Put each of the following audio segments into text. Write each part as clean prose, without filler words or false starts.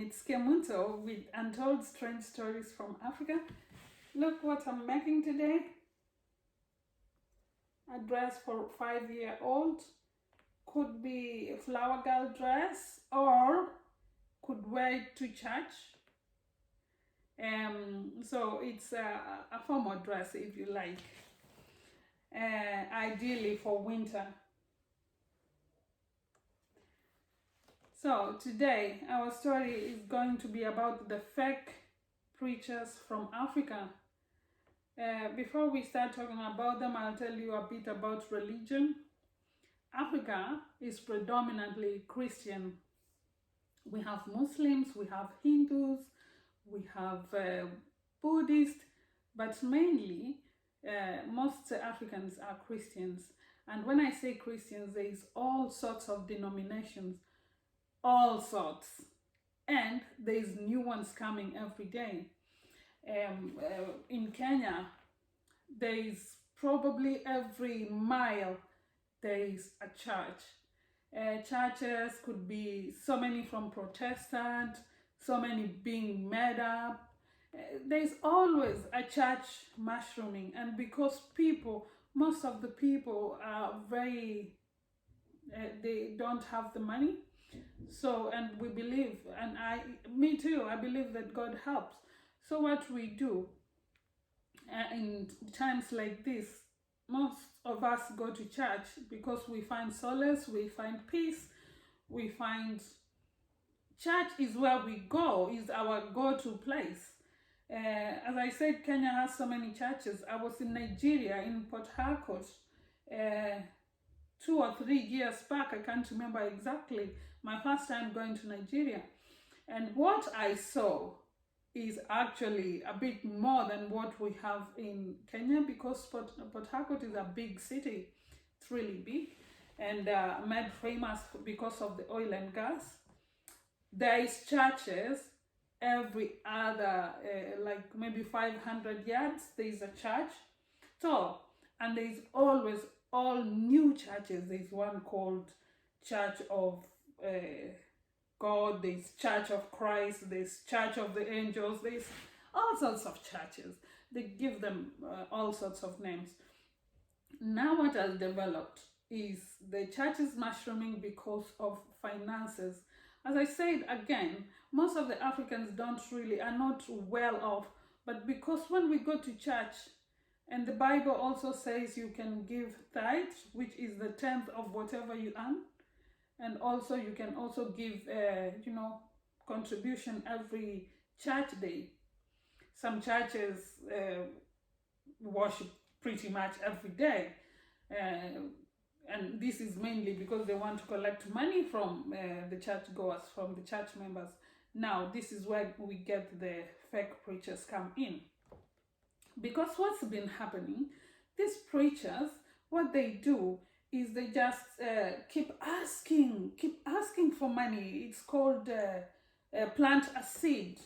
It's Kemunto with Untold Strange Stories from Africa. Look what I'm making today. A dress for 5-year-old. Could be a flower girl dress or could wear it to church. So it's a formal dress if you like. Ideally for winter. So today our story is going to be about the fake preachers from Africa. Before we start talking about them, I'll tell you a bit about religion. Africa is predominantly Christian. We have Muslims, we have Hindus, we have Buddhists, but mainly most Africans are Christians. And when I say Christians, there is all sorts of denominations, all sorts, and there's new ones coming every day. In Kenya, there is probably every mile there is a church. Churches could be so many from Protestant, so many being made up. There's always a church mushrooming, and because most of the people are very, they don't have the money. So, and we believe, and me too, I believe that God helps. So what we do in times like this, most of us go to church because we find solace, we find peace, we find church is where we go, is our go-to place. As I said, Kenya has so many churches. I was in Nigeria, in Port Harcourt, 2 or 3 years back, I can't remember exactly, my first time going to Nigeria. And what I saw is actually a bit more than what we have in Kenya, because Port Harcourt is a big city. It's really big and made famous because of the oil and gas. There is churches every other, like maybe 500 yards, there is a church. So, and there is always all new churches. There's one called Church of God, there's Church of Christ, there's Church of the Angels, there's all sorts of churches. They give them all sorts of names. Now what has developed is the church is mushrooming because of finances. As I said again, most of the Africans are not well off, but because when we go to church, and the Bible also says you can give tithe, which is the 10th of whatever you earn. And also you can also give, contribution every church day. Some churches worship pretty much every day. And this is mainly because they want to collect money from the churchgoers, from the church members. Now, this is where we get the fake preachers come in. Because what's been happening, these preachers, what they do is they just keep asking for money. It's called plant a seed.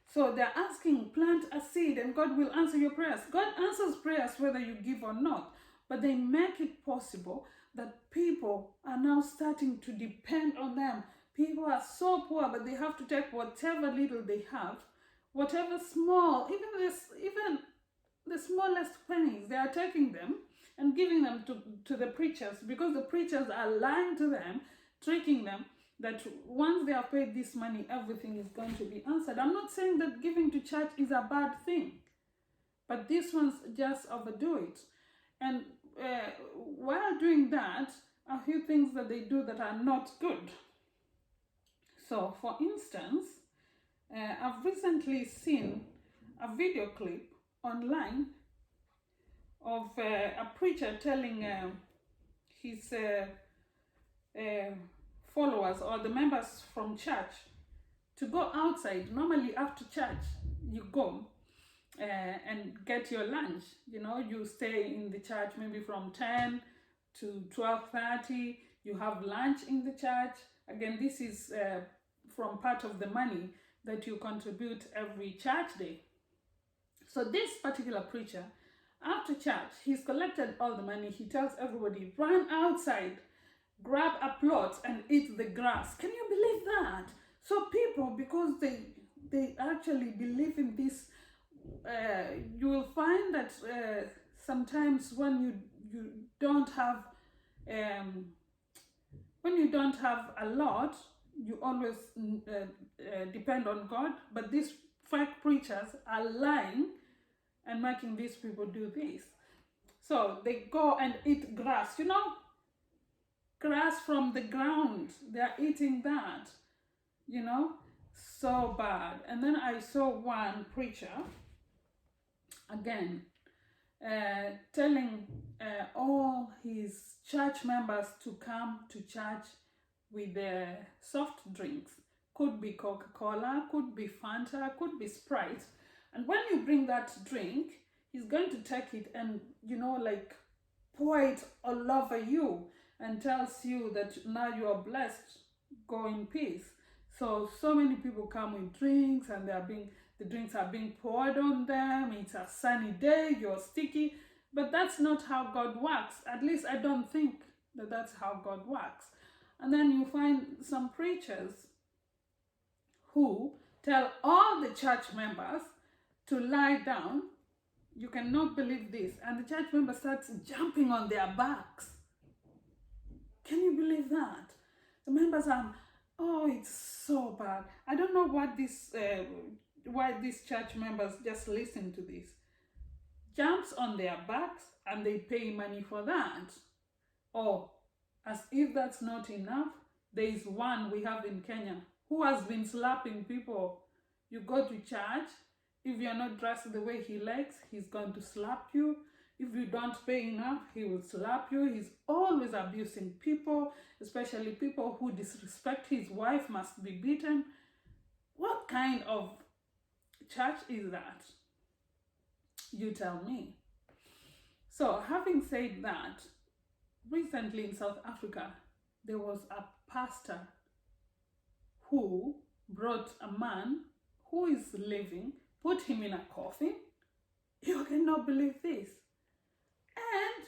So they're asking, plant a seed and God will answer your prayers. God answers prayers whether you give or not. But they make it possible that people are now starting to depend on them. People are so poor, but they have to take whatever little they have, whatever small, even the smallest pennies, they are taking them and giving them to the preachers, because the preachers are lying to them, tricking them that once they have paid this money, everything is going to be answered. I'm not saying that giving to church is a bad thing, but these ones just overdo it. And while doing that, a few things that they do that are not good. So, for instance, I've recently seen a video clip online of a preacher telling his followers or the members from church to go outside. Normally after church, you go and get your lunch. You stay in the church maybe from 10 to 12:30. You have lunch in the church. Again, this is from part of the money that you contribute every church day. So this particular preacher, after church, he's collected all the money. He tells everybody, run outside, grab a plot and eat the grass. Can you believe that? So people, because they actually believe in this, you will find that sometimes you don't have um, when you don't have a lot, you always depend on God. But these fake preachers are lying and making these people do this. So they go and eat grass, grass from the ground. They are eating that, so bad. And then I saw one preacher again telling all his church members to come to church with soft drinks. Could be Coca-Cola, could be Fanta, could be Sprite. And when you bring that drink, he's going to take it and, like pour it all over you and tells you that now you are blessed, go in peace. So many people come with drinks and the drinks are being poured on them. It's a sunny day, you're sticky. But that's not how God works. At least I don't think that that's how God works. And then you find some preachers who tell all the church members to lie down. You cannot believe this. And the church member starts jumping on their backs. Can you believe that? The members are, oh, it's so bad. I don't know why these church members just listen to this. Jumps on their backs and they pay money for that. Or, as if that's not enough, there is one we have in Kenya who has been slapping people. You go to church, if you're not dressed the way he likes, he's going to slap you. If you don't pay enough, he will slap you. He's always abusing people, especially people who disrespect his wife must be beaten. What kind of church is that? You tell me. So, having said that, recently in South Africa, there was a pastor who brought a man who is living, put him in a coffin. You cannot believe this. And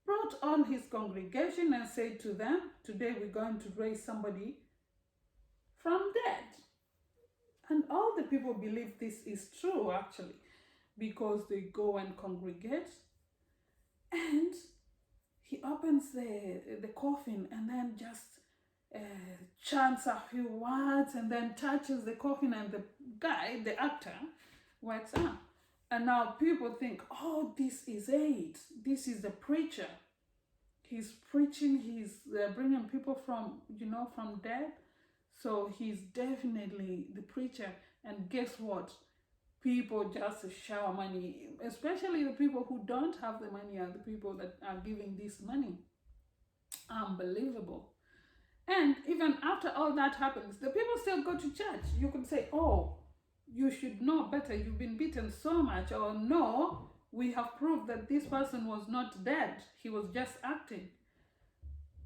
brought all his congregation and said to them, today we're going to raise somebody from dead. And all the people believe this is true, actually, because they go and congregate. And he opens the coffin and then just chants a few words and then touches the coffin, and the guy, the actor, wakes up. And now people think, oh, this is it. This is the preacher. He's preaching, he's bringing people from dead. So he's definitely the preacher. And guess what? People just shower money, especially the people who don't have the money are the people that are giving this money. Unbelievable. And even after all that happens, the people still go to church. You could say, oh, you should know better, you've been beaten so much, or no, we have proved that this person was not dead, he was just acting.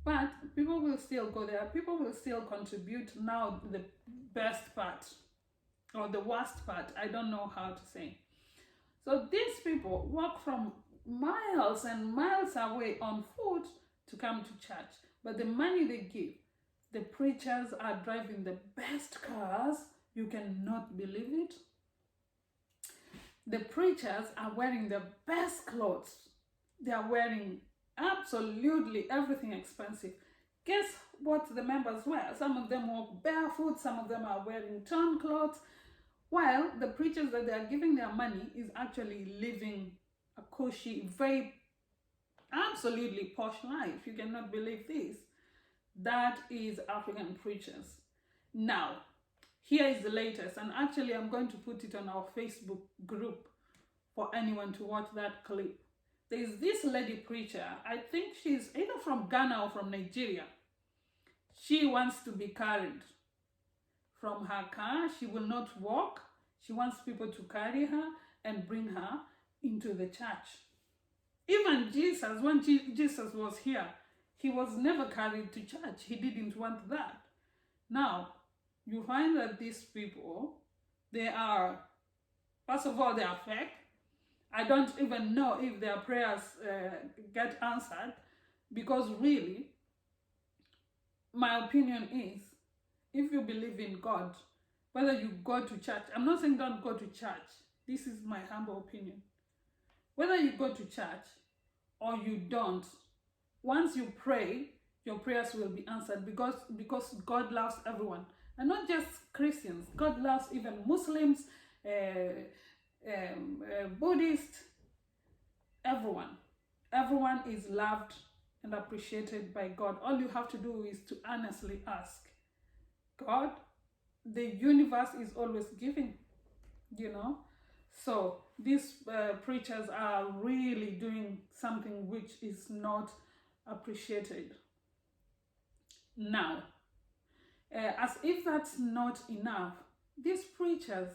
But people will still go there, people will still contribute. Now the best part, or the worst part, I don't know how to say. So these people walk from miles and miles away on foot to come to church. But the money they give, the preachers are driving the best cars. You cannot believe it. The preachers are wearing the best clothes. They are wearing absolutely everything expensive. Guess what the members wear? Some of them walk barefoot, some of them are wearing torn clothes, while the preachers that they are giving their money is actually living a cushy, very absolutely posh life. You cannot believe this. That is African preachers. Now, here is the latest, and actually I'm going to put it on our Facebook group for anyone to watch that clip. There is this lady preacher, I think she's either from Ghana or from Nigeria. She wants to be carried from her car. She will not walk. She wants people to carry her and bring her into the church. Even Jesus, when Jesus was here, he was never carried to church. He didn't want that. Now, you find that these people, they are, first of all, they are fake. I don't even know if their prayers get answered, because really, my opinion is, if you believe in God, whether you go to church, I'm not saying don't go to church. This is my humble opinion. Whether you go to church or you don't, once you pray, your prayers will be answered because God loves everyone. And not just Christians. God loves even Muslims, Buddhists, everyone. Everyone is loved and appreciated by God. All you have to do is to honestly ask. God, the universe is always giving, you know. So these preachers are really doing something which is not appreciated. Now, as if that's not enough, these preachers,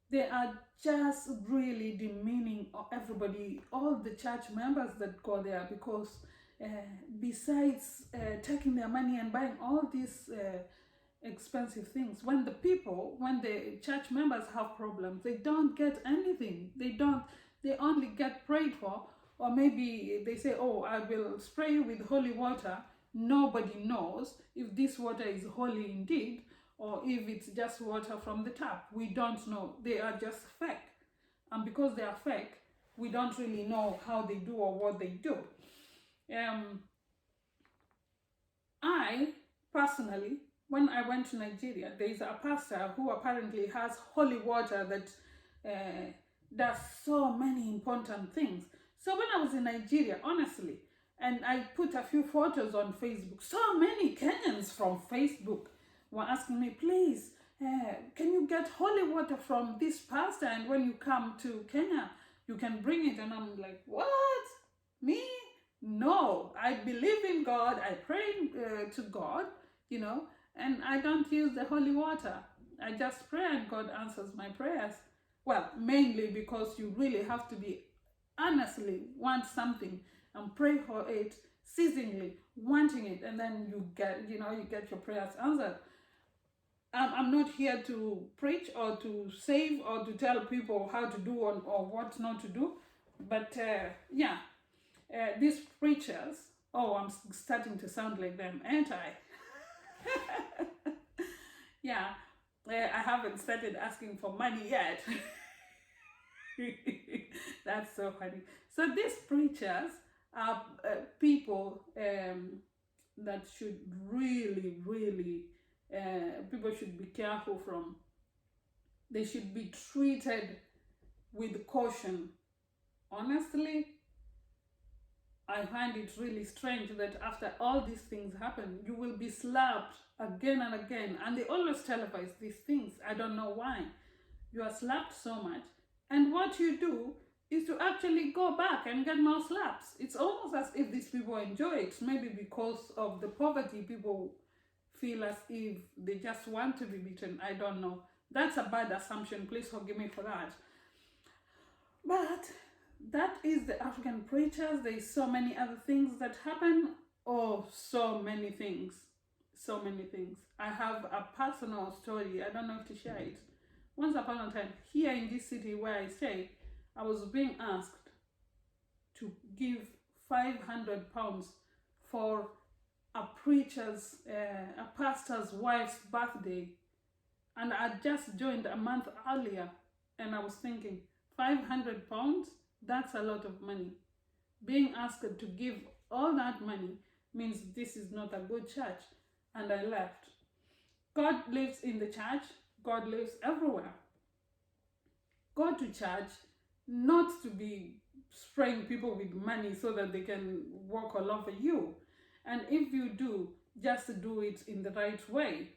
they are just really demeaning everybody, all the church members that go there, because besides taking their money and buying all these expensive things, when the church members have problems, they don't get anything. They only get prayed for, or maybe they say, oh, I will spray you with holy water. Nobody knows if this water is holy indeed, or if it's just water from the tap. We don't know. They are just fake. And because they are fake, we don't really know how they do or what they do. I, personally, when I went to Nigeria, there is a pastor who apparently has holy water that does so many important things. So when I was in Nigeria, honestly, and I put a few photos on Facebook, so many Kenyans from Facebook were asking me, please, can you get holy water from this pastor, and when you come to Kenya, you can bring it? And I'm like, what? Me? No, I believe in God, I pray to God, you know, and I don't use the holy water. I just pray and God answers my prayers. Well, mainly because you really have to be honestly want something and pray for it, ceasingly wanting it, and then you get your prayers answered. I'm not here to preach or to save or to tell people how to do or what not to do, but these preachers, I'm starting to sound like them, ain't I? Yeah, I haven't started asking for money yet. That's so funny. So these preachers are people that should really, people should be careful from. They should be treated with caution. Honestly, I find it really strange that after all these things happen, you will be slapped again and again. And they always televise these things. I don't know why. You are slapped so much. And what you do is to actually go back and get more slaps. It's almost as if these people enjoy it. Maybe because of the poverty, people feel as if they just want to be beaten. I don't know. That's a bad assumption. Please forgive me for that. But that is the African preachers. There is so many other things that happen. Oh, so many things. So many things. I have a personal story. I don't know if to share it. Once upon a time, here in this city where I stay, I was being asked to give £500 for a pastor's wife's birthday. And I just joined a month earlier, and I was thinking, £500? That's a lot of money. Being asked to give all that money means this is not a good church. And I left. God lives in the church. God lives everywhere. Go to church not to be spraying people with money so that they can walk all over you. And if you do, just do it in the right way.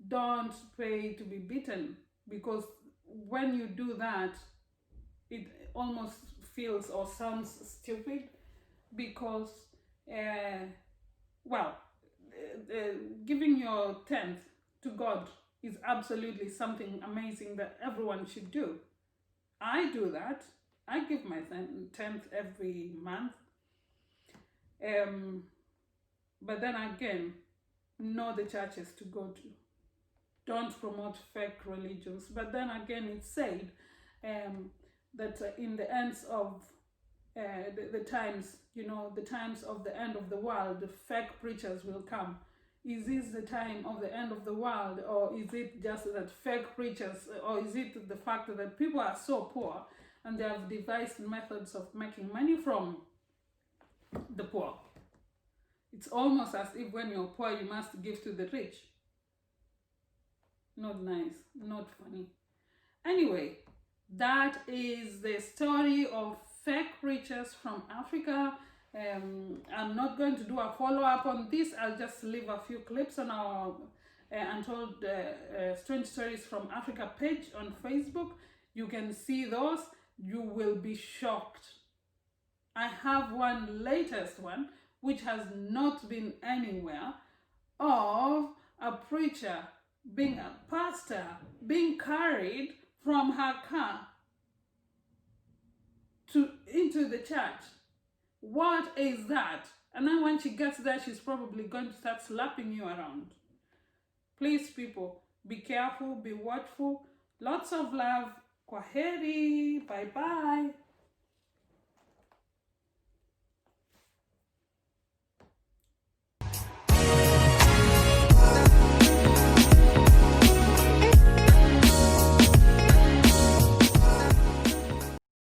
Don't pay to be beaten, because when you do that, it almost feels or sounds stupid, because giving your tenth to God is absolutely something amazing that everyone should do. I do that. I give my tenth every month. But then again, know the churches to go to. Don't promote fake religions. But then again, it's said that in the ends of the times, the times of the end of the world, the fake preachers will come. Is this the time of the end of the world, or is it just that fake preachers, or is it the fact that people are so poor and they have devised methods of making money from the poor? It's almost as if when you're poor, you must give to the rich. Not nice, not funny. Anyway, that is the story of fake preachers from Africa. I'm not going to do a follow-up on this. I'll just leave a few clips on our Untold Strange Stories from Africa page on Facebook. You can see those. You will be shocked. I have one latest one which has not been anywhere, of a preacher being a pastor being carried from her car into the church. What is that? And then when she gets there, she's probably going to start slapping you around. Please, people, be careful, be watchful. Lots of love. Kwaheri. Bye-bye.